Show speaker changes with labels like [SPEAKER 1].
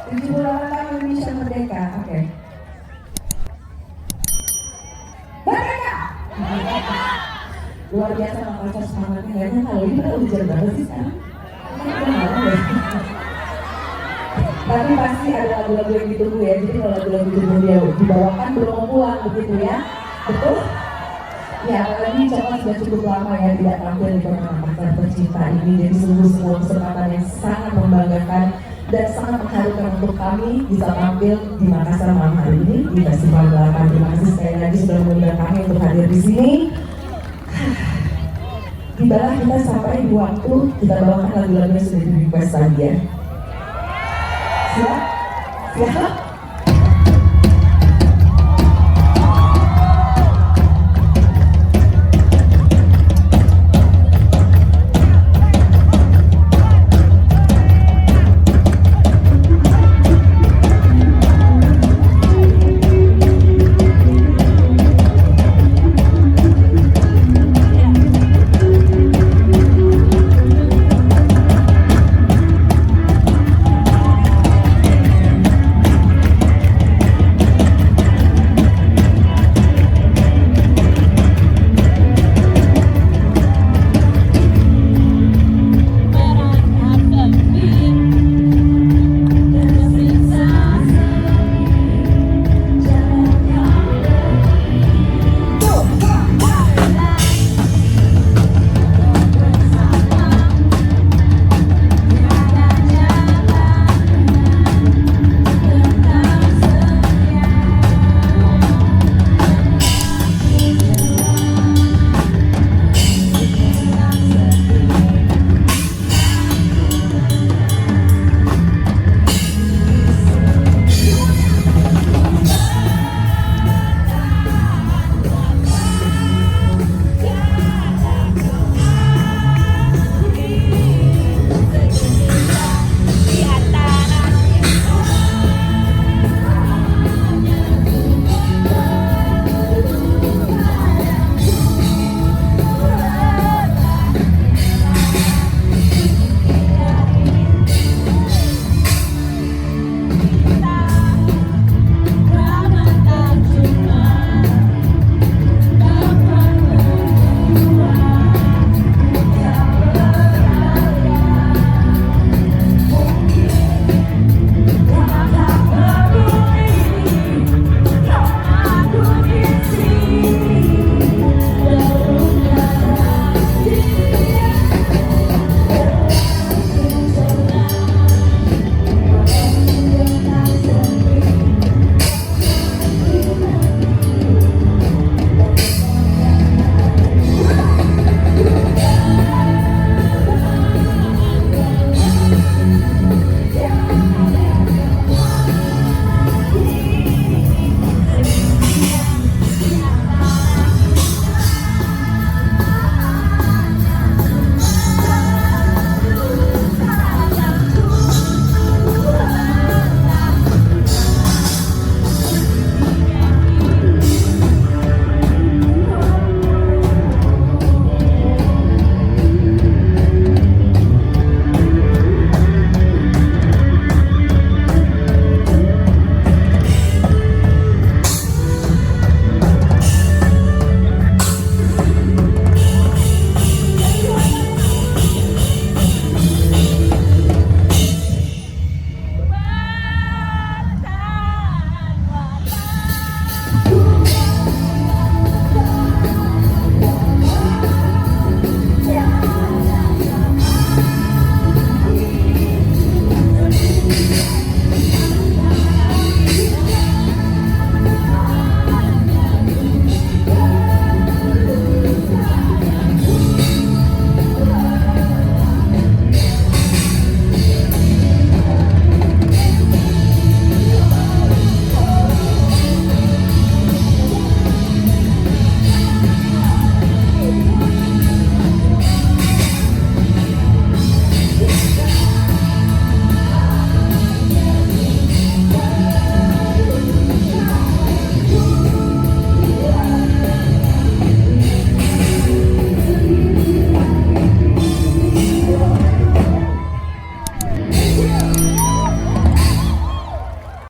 [SPEAKER 1] 78 tahun Indonesia merdeka. Oke. Merdeka. Luar biasa Kak Pacar semangatnya. Kayaknya kalau ini udah hujan banget sih sekarang. Tapi pasti ada lagu-lagu yang ditunggu ya. Jadi kalau lagu-lagu ditunggu dia dibawakan belum mau pulang begitu ya. Betul? Ya, apalagi Coklat sudah cukup lama ya tidak tampil di konser Tercinta ini. Jadi sungguh sebuah kesempatan yang sangat membanggakan dan sangat mengharukan untuk kami bisa tampil di Makassar malam hari ini di Festival Galakan. Terima kasih sekali lagi sudah mengundang kami untuk hadir di sini. Tibalah kita sampai di waktu kita bawakan lagu-lagu yang sudah di request tadi ya. Siap? Siap?